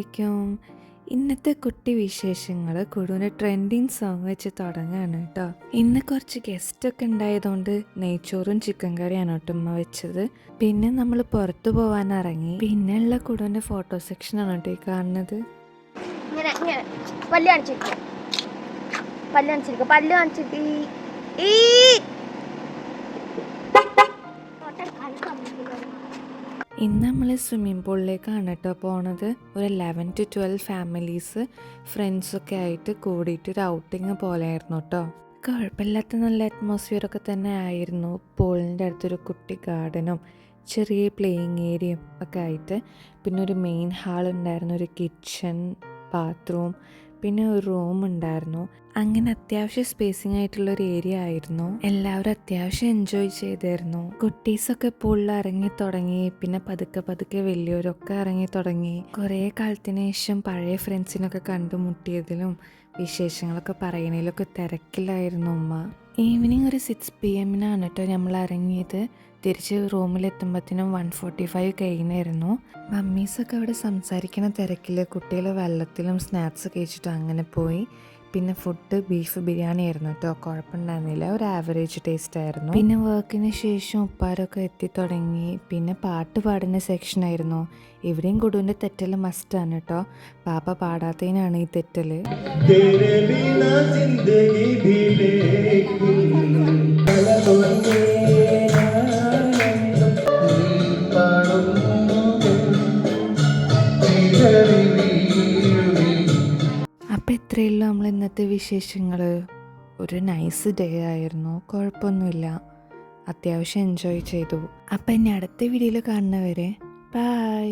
അസ്സലാമലൈക്കും. ഇന്നത്തെ കുട്ടി വിശേഷങ്ങൾ കുടുവിൻ്റെ ട്രെൻഡിങ് സോങ് വെച്ച് തുടങ്ങുകയാണ് കേട്ടോ. ഇന്ന് കുറച്ച് ഗസ്റ്റൊക്കെ ഉണ്ടായതുകൊണ്ട് നെയ്ച്ചോറും ചിക്കൻ കറിയാണ് കേട്ടോ ഉമ്മ വെച്ചത്. പിന്നെ നമ്മൾ പുറത്തു പോകാൻ ഇറങ്ങി. പിന്നെയുള്ള കുടുവിൻ്റെ ഫോട്ടോ സെക്ഷനാണ് കേട്ടോ ഈ കാണുന്നത്. ഇന്ന് നമ്മൾ സ്വിമ്മിംഗ് പൂളിലേക്കാണ് കേട്ടോ പോണത്. ഒരു 11 to 12 ഫാമിലീസ് ഫ്രണ്ട്സൊക്കെ ആയിട്ട് കൂടിയിട്ട് ഒരു ഔട്ടിങ് പോലെയായിരുന്നു കേട്ടോ. കുഴപ്പമില്ലാത്ത നല്ല അറ്റ്മോസ്ഫിയറൊക്കെ തന്നെ ആയിരുന്നു. പൂളിൻ്റെ അടുത്തൊരു കുട്ടി ഗാർഡനും ചെറിയ പ്ലേയിങ് ഏരിയയും ഒക്കെ ആയിട്ട്, പിന്നെ ഒരു മെയിൻ ഹാൾ ഉണ്ടായിരുന്നു, ഒരു കിച്ചൺ, ബാത്റൂം, പിന്നെ ഒരു റൂം ഉണ്ടായിരുന്നു. അങ്ങനെ അത്യാവശ്യം സ്പേസിങ് ആയിട്ടുള്ളൊരു ഏരിയ ആയിരുന്നു. എല്ലാവരും അത്യാവശ്യം എൻജോയ് ചെയ്തായിരുന്നു. കുട്ടീസൊക്കെ പൂളിൽ ഇറങ്ങി തുടങ്ങി. പിന്നെ പതുക്കെ പതുക്കെ വലിയവരൊക്കെ ഇറങ്ങി തുടങ്ങി. കുറേ കാലത്തിന് ശേഷം പഴയ ഫ്രണ്ട്സിനൊക്കെ കണ്ടുമുട്ടിയതിലും വിശേഷങ്ങളൊക്കെ പറയുന്നതിലൊക്കെ തിരക്കിലായിരുന്നു ഉമ്മ. ഈവനിങ് ഒരു 6 PM കേട്ടോ നമ്മൾ ഇറങ്ങിയത്. തിരിച്ച് റൂമിലെത്തുമ്പോഴത്തേനും 1:45 കഴിഞ്ഞായിരുന്നു. മമ്മീസൊക്കെ അവിടെ സംസാരിക്കുന്ന തിരക്കിൽ കുട്ടികൾ വെള്ളത്തിലും സ്നാക്സ് കഴിച്ചിട്ടും അങ്ങനെ പോയി. പിന്നെ ഫുഡ് ബീഫ് ബിരിയാണി ആയിരുന്നു കേട്ടോ. കുഴപ്പമുണ്ടായിരുന്നില്ല, ഒരു ആവറേജ് ടേസ്റ്റ് ആയിരുന്നു. പിന്നെ വർക്കിന് ശേഷം ഉപ്പാരൊക്കെ എത്തി തുടങ്ങി. പിന്നെ പാട്ട് പാടുന്ന സെക്ഷനായിരുന്നു. ഇവിടെയും കുടുവിൻ്റെ തെറ്റൽ മസ്റ്റാണ് കേട്ടോ. പാപ്പ പാടാത്തതിനാണ് ഈ തെറ്റൽ. അപ്പം ഇത്രയുള്ളൂ നമ്മൾ ഇന്നത്തെ വിശേഷങ്ങൾ. ഒരു നൈസ് ഡേ ആയിരുന്നു, കുഴപ്പമൊന്നുമില്ല, അത്യാവശ്യം എൻജോയ് ചെയ്തു. അപ്പം ഇനി അടുത്ത വീഡിയോയിൽ കാണുന്നവരെ ബൈ.